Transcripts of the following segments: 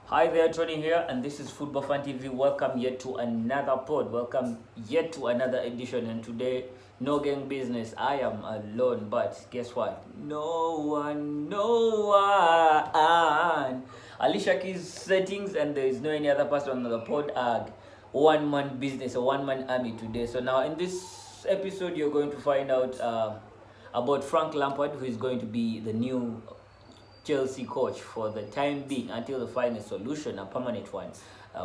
Hi there, Tony here, and this is Football Fan TV. Welcome yet to another pod. Welcome yet to another edition. And today, no gang business. I am alone, but guess what? No one. Alicia Keys settings, and there is no any other person on the pod. One man business, a one man army today. So now in this episode, you're going to find out about Frank Lampard, who is going to be the new Chelsea coach for the time being until the final solution, a permanent one.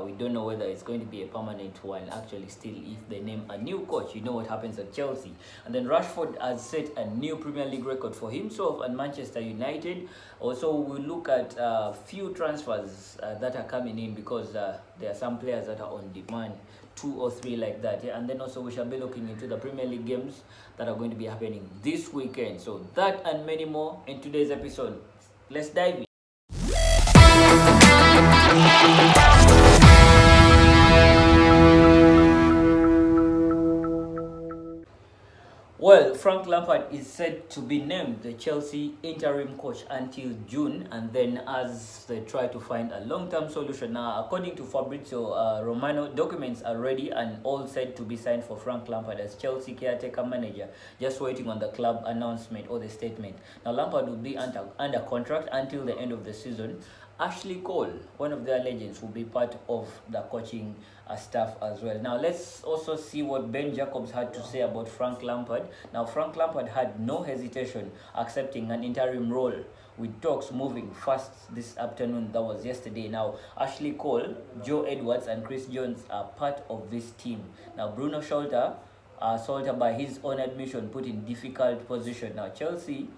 We don't know whether it's going to be a permanent one. Actually, still, if they name a new coach, you know what happens at Chelsea. And then Rashford has set a new Premier League record for himself and Manchester United. Also, we'll look at a few transfers that are coming in because there are some players that are on demand, 2 or 3 like that. Yeah? And then also we shall be looking into the Premier League games that are going to be happening this weekend. So that and many more in today's episode. Let's dive in. Well, Frank Lampard is said to be named the Chelsea interim coach until June, and then as they try to find a long-term solution. Now, according to Fabrizio Romano, documents are ready and all said to be signed for Frank Lampard as Chelsea caretaker manager, just waiting on the club announcement or the statement. Now, Lampard will be under contract until the end of the season. Ashley Cole, one of their legends, will be part of the coaching staff as well. Now, let's also see what Ben Jacobs had to say about Frank Lampard. Now, Frank Lampard had no hesitation accepting an interim role, with talks moving fast this afternoon. That was yesterday. Now, Ashley Cole, Joe Edwards, and Chris Jones are part of this team. Now, Bruno Scholter, by his own admission, put in difficult position. Now, Chelsea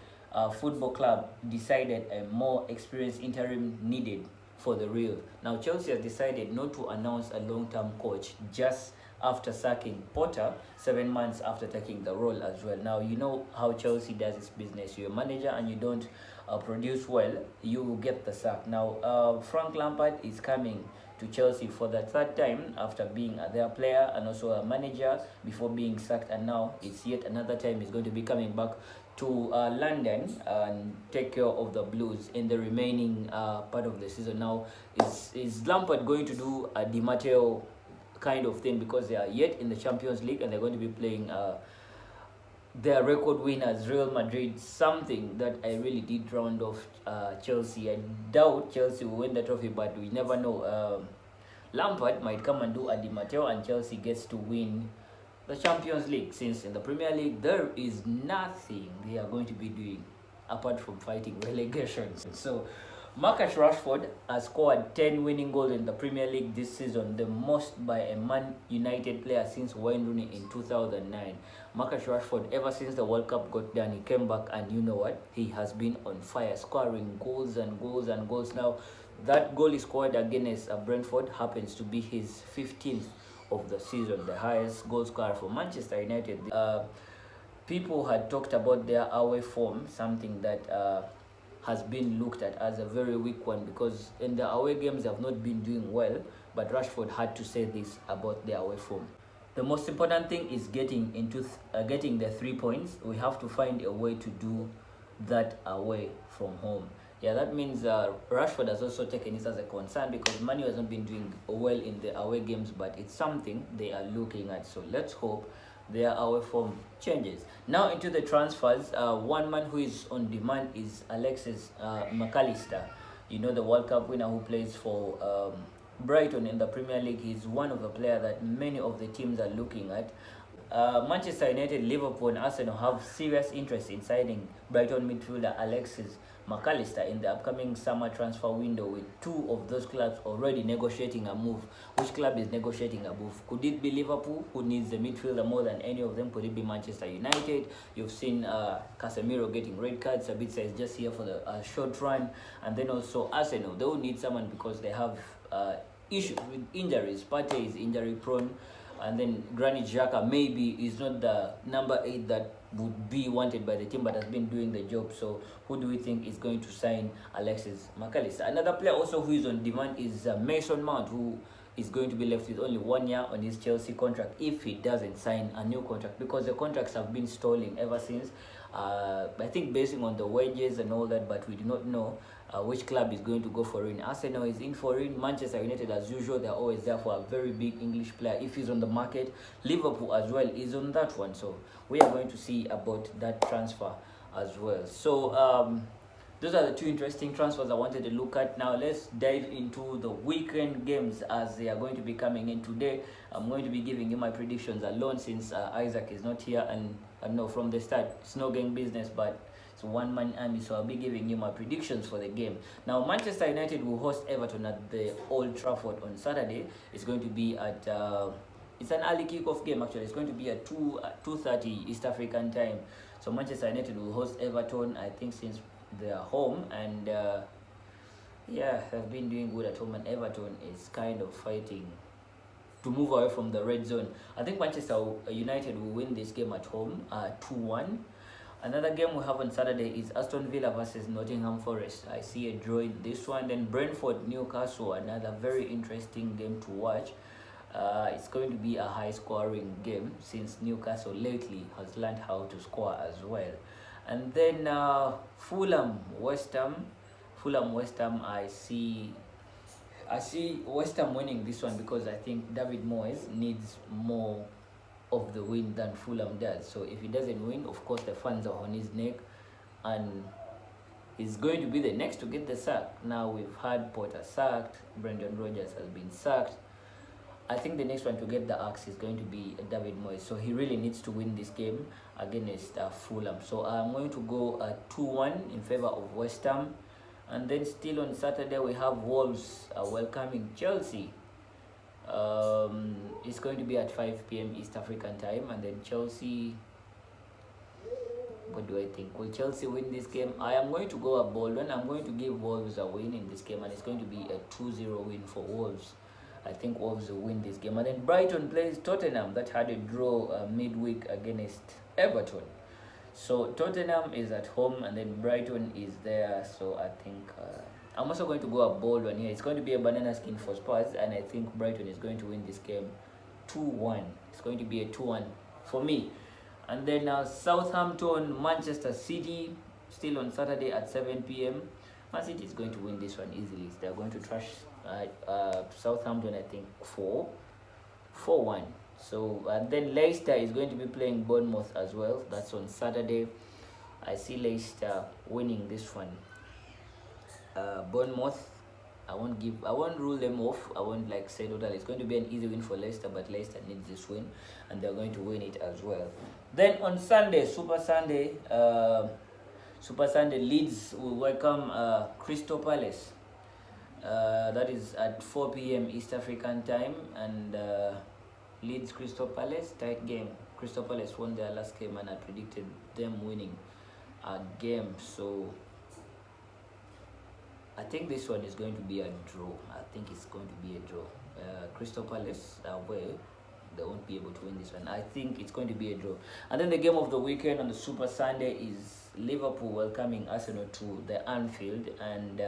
Football Club decided a more experienced interim needed for the real. Now, Chelsea has decided not to announce a long-term coach just after sacking Potter 7 months after taking the role as well. Now, you know how Chelsea does its business. You're a manager and you don't produce well, you will get the sack. Now, Frank Lampard is coming to Chelsea for the 3rd time after being their player and also a manager before being sacked, and now it's yet another time he's going to be coming back to London and take care of the Blues in the remaining part of the season. Now, is Lampard going to do a Di Matteo kind of thing, because they are yet in the Champions League and they're going to be playing their record winners, Real Madrid, something that I really did round off Chelsea. I doubt Chelsea will win the trophy, but we never know. Lampard might come and do a Di Matteo and Chelsea gets to win the Champions League, since in the Premier League there is nothing they are going to be doing apart from fighting relegation. So Marcus Rashford has scored 10 winning goals in the Premier League this season, the most by a Man United player since Wayne Rooney in 2009. Marcus Rashford, ever since the World Cup got done, he came back and you know what? He has been on fire, scoring goals and goals and goals. Now, that goal he scored against Brentford happens to be his 15th of the season, the highest goal scorer for Manchester United. People had talked about their away form, something that has been looked at as a very weak one, because in the away games they have not been doing well, but Rashford had to say this about their away form. The most important thing is getting the 3 points. We have to find a way to do that away from home. Yeah, that means Rashford has also taken this as a concern, because Man U has not been doing well in the away games, but it's something they are looking at. So let's hope their away form changes. Now into the transfers. One man who is on demand is Alexis McAllister. You know, the World Cup winner who plays for Brighton in the Premier League. He's one of the players that many of the teams are looking at. Manchester United, Liverpool and Arsenal have serious interest in signing Brighton midfielder Alexis McAllister in the upcoming summer transfer window, with 2 of those clubs already negotiating a move. Which club is negotiating a move? Could it be Liverpool, who needs the midfielder more than any of them? Could it be Manchester United? You've seen Casemiro getting red cards. Sabitzer is just here for the short run. And then also Arsenal, they will need someone because they have issues with injuries. Partey is injury prone. And then Granit Xhaka maybe is not the number 8 that would be wanted by the team, but has been doing the job. So who do we think is going to sign Alexis McAllister? Another player also who is on demand is Mason Mount, who is going to be left with only 1 year on his Chelsea contract if he doesn't sign a new contract, because the contracts have been stalling ever since I think basing on the wages and all that, but we do not know which club is going to go for it. Arsenal is in for it. Manchester United, as usual, they're always there for a very big English player if he's on the market. Liverpool as well is on that one, so we are going to see about that transfer as well. So those are the two interesting transfers I wanted to look at. Now let's dive into the weekend games as they are going to be coming in today. I'm going to be giving you my predictions alone since Isaac is not here, and I know from the start it's no gang business, but it's one-man army, so I'll be giving you my predictions for the game. Now Manchester United will host Everton at the Old Trafford on Saturday. It's going to be at it's an early kickoff game actually. It's going to be at 2:30 East African time. So Manchester United will host Everton, I think, since they are home, and yeah, have been doing good at home, and Everton is kind of fighting to move away from the red zone. I think Manchester United will win this game at home 2-1. Another game we have on Saturday is Aston Villa versus Nottingham Forest. I see a draw in this one. Then Brentford Newcastle, another very interesting game to watch. It's going to be a high scoring game since Newcastle lately has learned how to score as well. And then Fulham West Ham. I see West Ham winning this one because I think David Moyes needs more of the win than Fulham does. So if he doesn't win, of course the fans are on his neck, and he's going to be the next to get the sack. Now we've had Potter sacked, Brendan Rodgers has been sacked. I think the next one to get the axe is going to be David Moyes. So he really needs to win this game against Fulham. So I'm going to go 2-1 in favor of West Ham. And then still on Saturday we have Wolves welcoming Chelsea. It's going to be at 5 p.m. East African time. And then Chelsea, what do I think? Will Chelsea win this game? I am going to go a bold one. I'm going to give Wolves a win in this game, and it's going to be a 2-0 win for Wolves. I think Wolves will win this game. And then Brighton plays Tottenham, that had a draw midweek against Everton. So Tottenham is at home and then Brighton is there. So I think I'm also going to go a bold one here. It's going to be a banana skin for Spurs, and I think Brighton is going to win this game 2-1. It's going to be a 2-1 for me. And then Southampton Manchester City, still on Saturday at 7 p.m. Man City is going to win this one easily. They're going to trash Southampton, I think 4-1. So and then Leicester is going to be playing Bournemouth as well. That's on Saturday. I see Leicester winning this one. Bournemouth, I won't rule them off. I won't say totally it's going to be an easy win for Leicester, but Leicester needs this win and they're going to win it as well. Then on Sunday, Super Sunday, Leeds will welcome Crystal Palace. That is at 4 p.m. East African time, and Leeds Crystal Palace, tight game. Crystal Palace won their last game and I predicted them winning a game, so I think this one is going to be a draw. I think it's going to be a draw. Crystal Palace they won't be able to win this one. I think it's going to be a draw. And then the game of the weekend on the Super Sunday is Liverpool welcoming Arsenal to the Anfield, and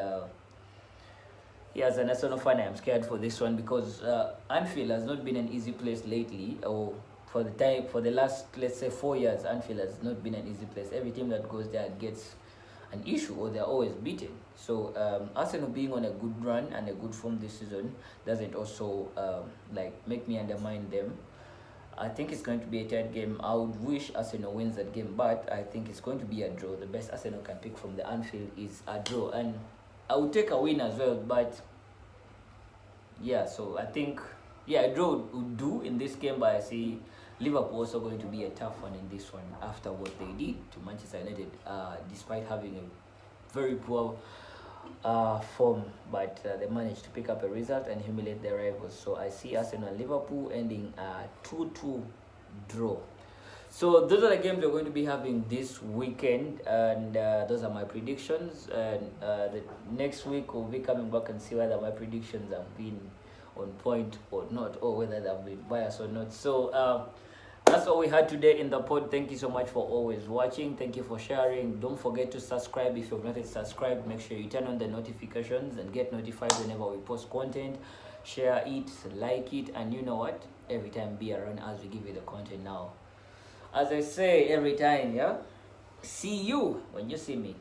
as an Arsenal fan, I am scared for this one because Anfield has not been an easy place lately, or for the last, let's say, 4 years, Anfield has not been an easy place. Every team that goes there gets an issue, or they're always beaten. So Arsenal being on a good run and a good form this season doesn't also make me undermine them. I think it's going to be a tight game. I would wish Arsenal wins that game, but I think it's going to be a draw. The best Arsenal can pick from the Anfield is a draw, and I would take a win as well, but so I think a draw would do in this game, but I see Liverpool also going to be a tough one in this one after what they did to Manchester United, despite having a very poor form, but they managed to pick up a result and humiliate their rivals. So I see Arsenal and Liverpool ending a 2-2 draw. So those are the games we're going to be having this weekend, and those are my predictions. And the next week we'll be coming back and see whether my predictions have been on point or not, or whether they've been biased or not. So that's all we had today in the pod. Thank you so much for always watching. Thank you for sharing. Don't forget to subscribe if you've not yet subscribed. Make sure you turn on the notifications and get notified whenever we post content. Share it, like it, and you know what? Every time be around as we give you the content now. As I say every time, See you when you see me.